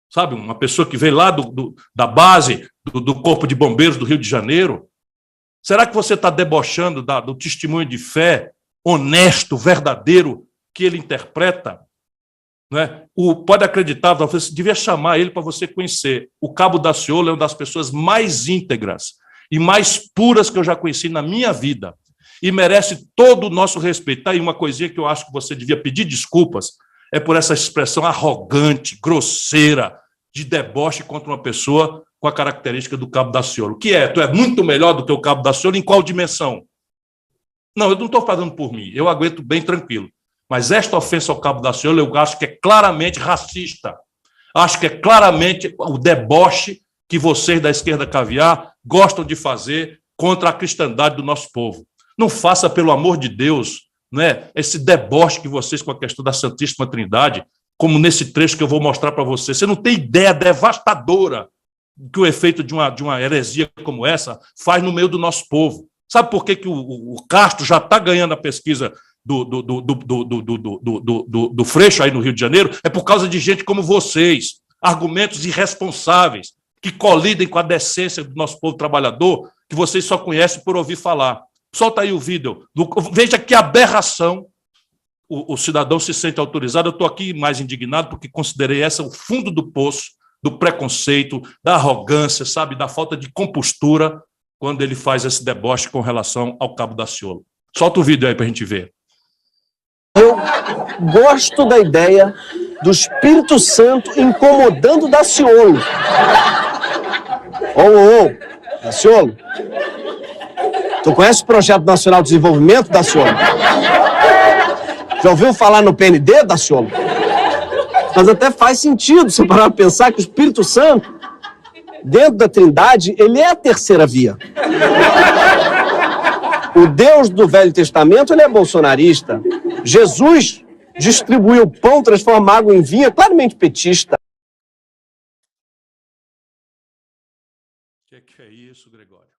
Sabe? Uma pessoa que veio lá da base do Corpo de Bombeiros do Rio de Janeiro? Será que você está debochando do testemunho de fé honesto, verdadeiro, que ele interpreta? Não é? Pode acreditar, você devia chamar ele para você conhecer. O Cabo Daciolo é uma das pessoas mais íntegras e mais puras que eu já conheci na minha vida. E merece todo o nosso respeito. Está aí uma coisinha que eu acho que você devia pedir desculpas, é por essa expressão arrogante, grosseira, de deboche contra uma pessoa com a característica do Cabo Daciolo. Que é? Tu é muito melhor do que o Cabo Daciolo em qual dimensão? Não, eu não estou falando por mim, eu aguento bem tranquilo. Mas esta ofensa ao Cabo Daciolo eu acho que é claramente racista. Acho que é claramente o deboche que vocês da esquerda caviar gostam de fazer contra a cristandade do nosso povo. Não faça, pelo amor de Deus, né, esse deboche que vocês com a questão da Santíssima Trindade, como nesse trecho que eu vou mostrar para você. Você não tem ideia devastadora que o efeito de uma heresia como essa faz no meio do nosso povo. Sabe por que o Castro já está ganhando a pesquisa do Freixo aí no Rio de Janeiro? É por causa de gente como vocês, argumentos irresponsáveis, que colidem com a decência do nosso povo trabalhador, que vocês só conhecem por ouvir falar. Solta aí o vídeo. Veja que aberração. O cidadão se sente autorizado. Eu estou aqui mais indignado porque considerei essa o fundo do poço do preconceito, da arrogância, sabe, da falta de compostura quando ele faz esse deboche com relação ao Cabo Daciolo. Solta o vídeo aí para a gente ver. Eu gosto da ideia do Espírito Santo incomodando Daciolo. Ô, Daciolo. Tu conhece o Projeto Nacional de Desenvolvimento, Daciolo? Já ouviu falar no PND, Daciolo? Mas até faz sentido você parar para pensar que o Espírito Santo, dentro da Trindade, ele é a terceira via. O Deus do Velho Testamento, ele é bolsonarista. Jesus distribuiu pão, transforma água em vinho, é claramente petista. O que é isso, Gregório?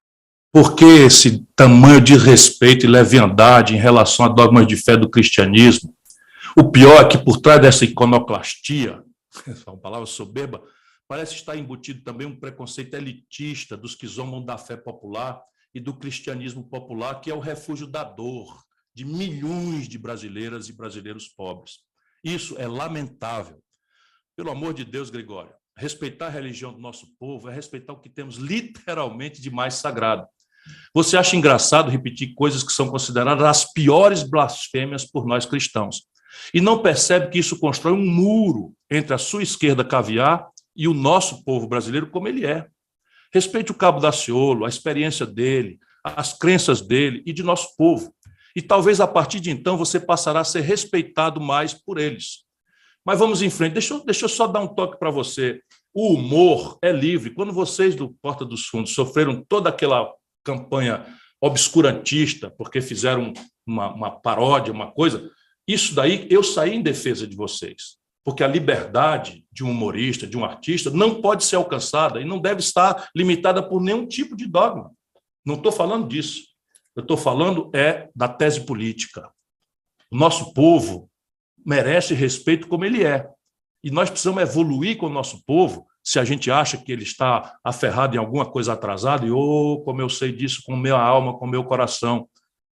Por que esse tamanho de respeito e leviandade em relação a dogmas de fé do cristianismo? O pior é que por trás dessa iconoclastia, essa é uma palavra soberba, parece estar embutido também um preconceito elitista dos que zombam da fé popular e do cristianismo popular, que é o refúgio da dor de milhões de brasileiras e brasileiros pobres. Isso é lamentável. Pelo amor de Deus, Gregório, respeitar a religião do nosso povo é respeitar o que temos literalmente de mais sagrado. Você acha engraçado repetir coisas que são consideradas as piores blasfêmias por nós cristãos. E não percebe que isso constrói um muro entre a sua esquerda caviar e o nosso povo brasileiro como ele é. Respeite o Cabo Daciolo, a experiência dele, as crenças dele e de nosso povo. E talvez a partir de então você passará a ser respeitado mais por eles. Mas vamos em frente. Deixa eu só dar um toque para você. O humor é livre. Quando vocês do Porta dos Fundos sofreram toda aquela campanha obscurantista, porque fizeram uma paródia, uma coisa, isso daí eu saí em defesa de vocês. Porque a liberdade de um humorista, de um artista, não pode ser alcançada e não deve estar limitada por nenhum tipo de dogma. Não estou falando disso. Eu estou falando da tese política. O nosso povo merece respeito como ele é. E nós precisamos evoluir com o nosso povo. Se a gente acha que ele está aferrado em alguma coisa atrasada, e como eu sei disso com minha alma, com meu coração.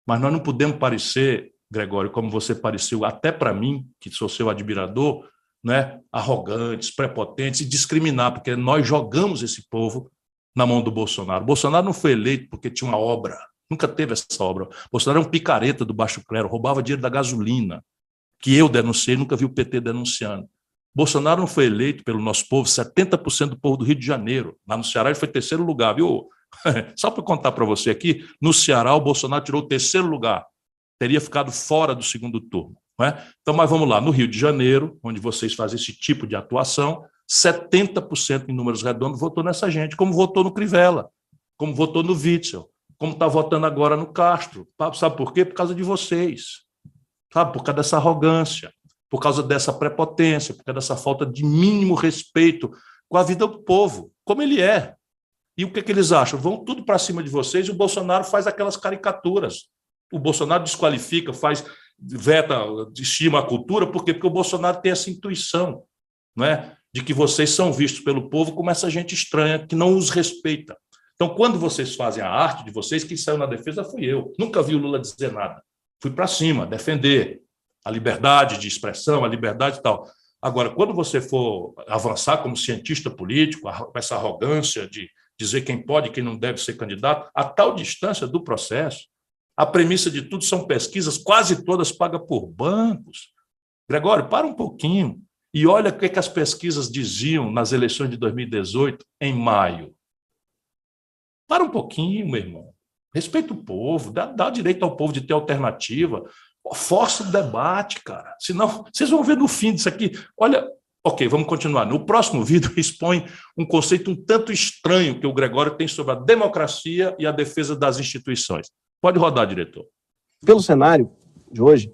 Mas nós não podemos parecer, Gregório, como você pareceu, até para mim, que sou seu admirador, né, arrogantes, prepotentes e discriminar, porque nós jogamos esse povo na mão do Bolsonaro. O Bolsonaro não foi eleito porque tinha uma obra, nunca teve essa obra. O Bolsonaro é um picareta do baixo clero, roubava dinheiro da gasolina, que eu denunciei, nunca vi o PT denunciando. Bolsonaro não foi eleito pelo nosso povo, 70% do povo do Rio de Janeiro. Lá no Ceará ele foi terceiro lugar, viu? Só para contar para você aqui, no Ceará o Bolsonaro tirou o terceiro lugar, teria ficado fora do segundo turno. Não é? Então, mas vamos lá, no Rio de Janeiro, onde vocês fazem esse tipo de atuação, 70% em números redondos votou nessa gente, como votou no Crivella, como votou no Witzel, como está votando agora no Castro. Sabe por quê? Por causa de vocês. Sabe? Por causa dessa arrogância, por causa dessa prepotência, por causa dessa falta de mínimo respeito com a vida do povo, como ele é. E o que eles acham? Vão tudo para cima de vocês e o Bolsonaro faz aquelas caricaturas. O Bolsonaro desqualifica, veta, estima a cultura, por quê? Porque o Bolsonaro tem essa intuição, não é? De que vocês são vistos pelo povo como essa gente estranha, que não os respeita. Então, quando vocês fazem a arte de vocês, quem saiu na defesa fui eu. Nunca vi o Lula dizer nada. Fui para cima, defender a liberdade de expressão, a liberdade e tal. Agora, quando você for avançar como cientista político, com essa arrogância de dizer quem pode e quem não deve ser candidato, a tal distância do processo, a premissa de tudo são pesquisas, quase todas pagas por bancos. Gregório, para um pouquinho e olha o que as pesquisas diziam nas eleições de 2018, em maio. Para um pouquinho, meu irmão. Respeita o povo, dá direito ao povo de ter alternativa. Força o debate, cara. Senão, vocês vão ver no fim disso aqui. Olha, ok, vamos continuar. No próximo vídeo, expõe um conceito um tanto estranho que o Gregório tem sobre a democracia e a defesa das instituições. Pode rodar, diretor. Pelo cenário de hoje,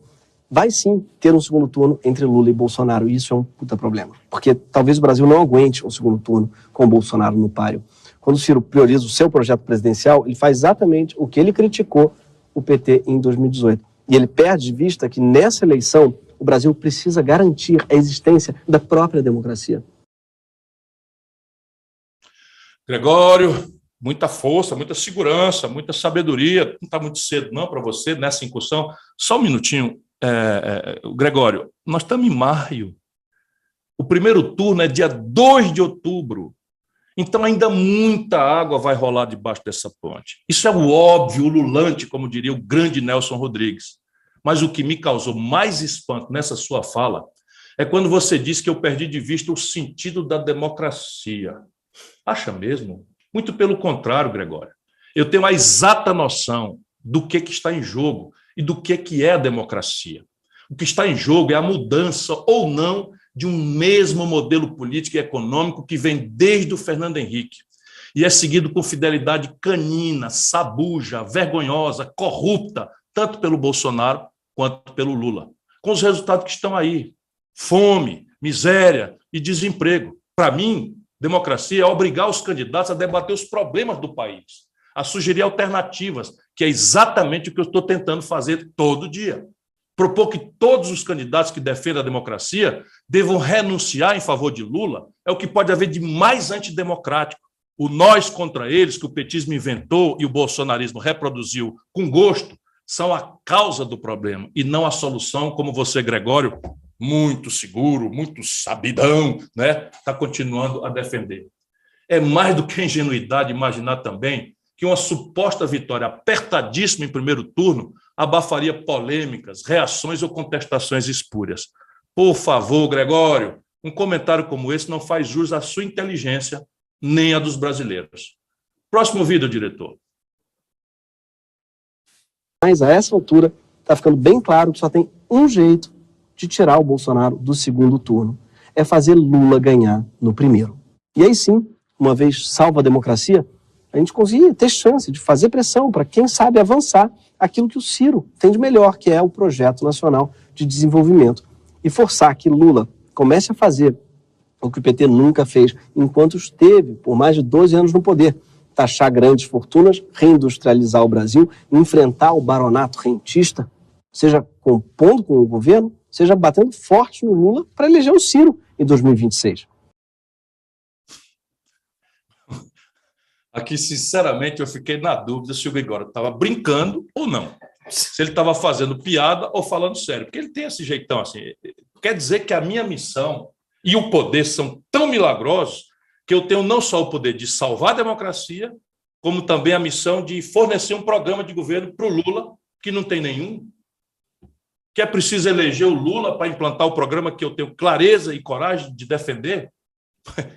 vai sim ter um segundo turno entre Lula e Bolsonaro, e isso é um puta problema. Porque talvez o Brasil não aguente um segundo turno com o Bolsonaro no páreo. Quando o Ciro prioriza o seu projeto presidencial, ele faz exatamente o que ele criticou o PT em 2018. E ele perde de vista que nessa eleição o Brasil precisa garantir a existência da própria democracia. Gregório, muita força, muita segurança, muita sabedoria. Não está muito cedo não para você nessa incursão. Só um minutinho, Gregório. Nós estamos em maio. O primeiro turno é dia 2 de outubro. Então ainda muita água vai rolar debaixo dessa ponte. Isso é o óbvio, o lulante, como diria o grande Nelson Rodrigues. Mas o que me causou mais espanto nessa sua fala é quando você disse que eu perdi de vista o sentido da democracia. Acha mesmo? Muito pelo contrário, Gregório. Eu tenho a exata noção do que está em jogo e do que é a democracia. O que está em jogo é a mudança ou não de um mesmo modelo político e econômico que vem desde o Fernando Henrique e é seguido com fidelidade canina, sabuja, vergonhosa, corrupta, tanto pelo Bolsonaro quanto pelo Lula, com os resultados que estão aí: fome, miséria e desemprego. Para mim, democracia é obrigar os candidatos a debater os problemas do país, a sugerir alternativas, que é exatamente o que eu estou tentando fazer todo dia. Propor que todos os candidatos que defendem a democracia devam renunciar em favor de Lula é o que pode haver de mais antidemocrático. O nós contra eles, que o petismo inventou e o bolsonarismo reproduziu com gosto, são a causa do problema e não a solução, como você, Gregório, muito seguro, muito sabidão, né, está continuando a defender. É mais do que ingenuidade imaginar também que uma suposta vitória apertadíssima em primeiro turno abafaria polêmicas, reações ou contestações espúrias. Por favor, Gregório, um comentário como esse não faz jus à sua inteligência nem à dos brasileiros. Próximo vídeo, diretor. Mas a essa altura, está ficando bem claro que só tem um jeito de tirar o Bolsonaro do segundo turno. É fazer Lula ganhar no primeiro. E aí sim, uma vez salva a democracia, a gente conseguir ter chance de fazer pressão para quem sabe avançar aquilo que o Ciro tem de melhor, que é o Projeto Nacional de Desenvolvimento. E forçar que Lula comece a fazer o que o PT nunca fez enquanto esteve por mais de 12 anos no poder. Taxar grandes fortunas, reindustrializar o Brasil, enfrentar o baronato rentista, seja compondo com o governo, seja batendo forte no Lula para eleger o Ciro em 2026. Aqui, sinceramente, eu fiquei na dúvida se o Gregório estava brincando ou não. Se ele estava fazendo piada ou falando sério. Porque ele tem esse jeitão assim. Quer dizer que a minha missão e o poder são tão milagrosos que eu tenho não só o poder de salvar a democracia, como também a missão de fornecer um programa de governo para o Lula, que não tem nenhum. Que é preciso eleger o Lula para implantar o programa que eu tenho clareza e coragem de defender.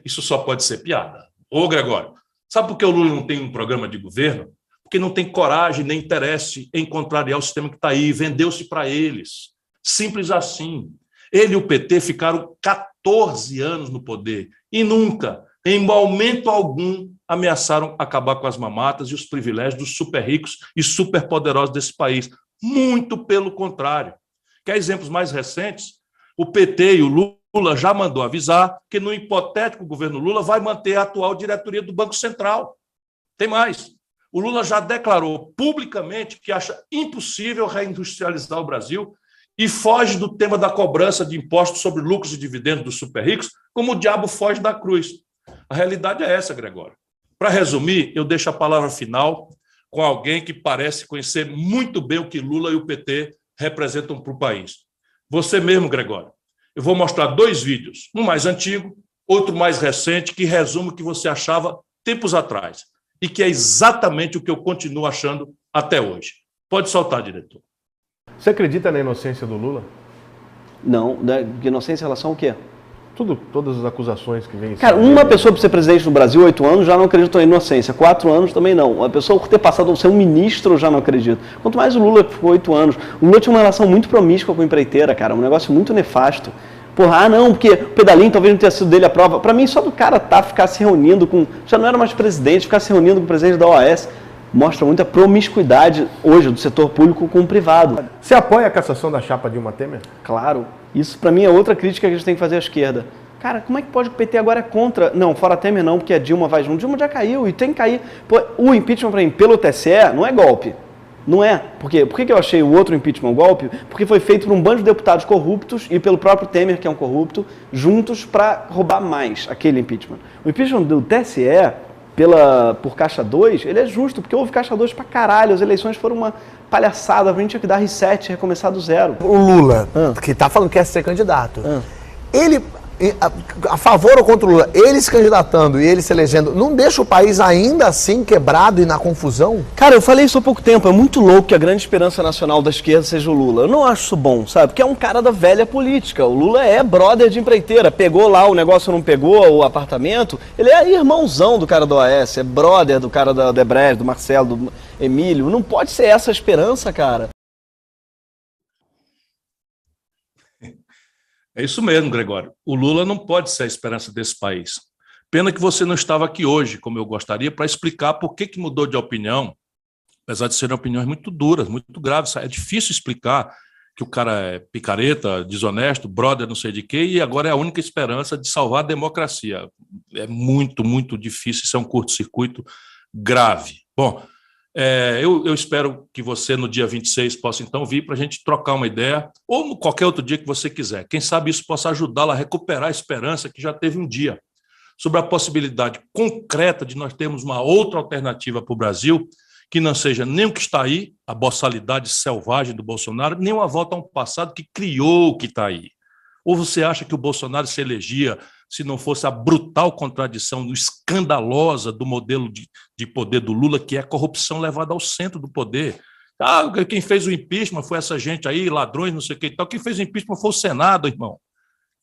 Isso só pode ser piada. Ô, Gregório, sabe por que o Lula não tem um programa de governo? Porque não tem coragem nem interesse em contrariar o sistema que está aí, vendeu-se para eles. Simples assim. Ele e o PT ficaram 14 anos no poder e nunca, em momento algum, ameaçaram acabar com as mamatas e os privilégios dos super ricos e super poderosos desse país. Muito pelo contrário. Quer exemplos mais recentes? O PT e o Lula já mandou avisar que no hipotético governo Lula vai manter a atual diretoria do Banco Central. Tem mais. O Lula já declarou publicamente que acha impossível reindustrializar o Brasil e foge do tema da cobrança de impostos sobre lucros e dividendos dos super ricos, como o diabo foge da cruz. A realidade é essa, Gregório. Para resumir, eu deixo a palavra final com alguém que parece conhecer muito bem o que Lula e o PT representam para o país. Você mesmo, Gregório. Eu vou mostrar 2 vídeos, um mais antigo, outro mais recente, que resume o que você achava tempos atrás e que é exatamente o que eu continuo achando até hoje. Pode soltar, diretor. Você acredita na inocência do Lula? Não, de inocência em relação ao quê? Todas as acusações que vêm... Cara, uma pessoa para ser presidente do Brasil 8 anos já não acredita na inocência, 4 anos também não. Uma pessoa por ter passado a ser um ministro já não acredita. Quanto mais o Lula, que ficou 8 anos. O Lula tinha uma relação muito promíscua com a empreiteira, cara, um negócio muito nefasto. Porra, não, porque o pedalinho talvez não tenha sido dele a prova. Para mim, só do cara ficar se reunindo com... Já não era mais presidente, ficar se reunindo com o presidente da OAS, mostra muita promiscuidade hoje do setor público com o privado. Você apoia a cassação da chapa Dilma Temer? Claro. Isso, para mim, é outra crítica que a gente tem que fazer à esquerda. Cara, como é que pode que o PT agora é contra? Não, fora Temer não, porque a Dilma vai junto. Dilma já caiu e tem que cair. Pô, o impeachment, para mim, pelo TSE, não é golpe. Não é. Por quê? Por que eu achei o outro impeachment golpe? Porque foi feito por um bando de deputados corruptos e pelo próprio Temer, que é um corrupto, juntos para roubar mais aquele impeachment. O impeachment do TSE, por Caixa 2, ele é justo, porque houve Caixa 2 pra caralho. As eleições foram uma palhaçada, a gente tinha que dar reset, recomeçar do zero. O Lula, que tá falando que quer ser candidato, ele, a favor ou contra o Lula, ele se candidatando e ele se elegendo, não deixa o país ainda assim quebrado e na confusão? Cara, eu falei isso há pouco tempo, é muito louco que a grande esperança nacional da esquerda seja o Lula. Eu não acho isso bom, sabe? Porque é um cara da velha política. O Lula é brother de empreiteira, pegou lá o negócio, não pegou o apartamento, ele é irmãozão do cara do OAS, é brother do cara da Odebrecht, do Marcelo, do Emílio. Não pode ser essa a esperança, cara. É isso mesmo, Gregório. O Lula não pode ser a esperança desse país. Pena que você não estava aqui hoje, como eu gostaria, para explicar por que mudou de opinião, apesar de serem opiniões muito duras, muito graves. É difícil explicar que o cara é picareta, desonesto, brother não sei de quê, e agora é a única esperança de salvar a democracia. É muito, muito difícil, isso é um curto-circuito grave. Bom, eu espero que você, no dia 26, possa então vir para a gente trocar uma ideia, ou no qualquer outro dia que você quiser. Quem sabe isso possa ajudá-la a recuperar a esperança que já teve um dia, sobre a possibilidade concreta de nós termos uma outra alternativa para o Brasil, que não seja nem o que está aí, a boçalidade selvagem do Bolsonaro, nem uma volta a um passado que criou o que está aí. Ou você acha que o Bolsonaro se elegia se não fosse a brutal contradição escandalosa do modelo de poder do Lula, que é a corrupção levada ao centro do poder? Quem fez o impeachment foi essa gente aí, ladrões, não sei o que e tal. Quem fez o impeachment foi o Senado, irmão.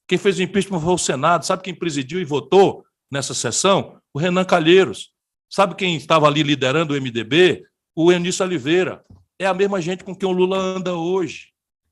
Quem fez o impeachment foi o Senado. Sabe quem presidiu e votou nessa sessão? O Renan Calheiros. Sabe quem estava ali liderando o MDB? O Eunício Oliveira. é a mesma gente com quem o Lula anda hoje.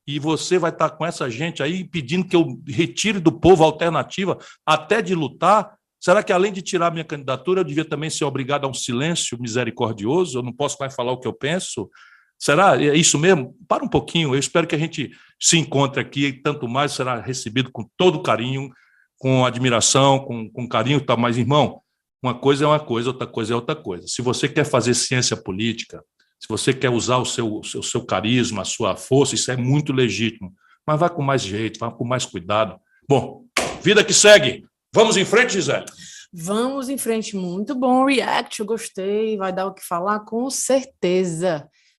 E você vai estar com essa gente aí pedindo que eu retire do povo a alternativa até de lutar. Será que, além de tirar minha candidatura, eu devia também ser obrigado a um silêncio misericordioso? Eu não posso mais falar o que eu penso? Será? É isso mesmo? Para um pouquinho. Eu espero que a gente se encontre aqui, e tanto mais será recebido com todo carinho, com admiração, com carinho. Tá? Mas, irmão, uma coisa é uma coisa, outra coisa é outra coisa. Se você quer fazer ciência política, se você quer usar o seu carisma, a sua força, isso é muito legítimo. Mas vá com mais jeito, vá com mais cuidado. Bom, vida que segue. Vamos em frente, Gisele? Vamos em frente. Muito bom o react, eu gostei. Vai dar o que falar, com certeza.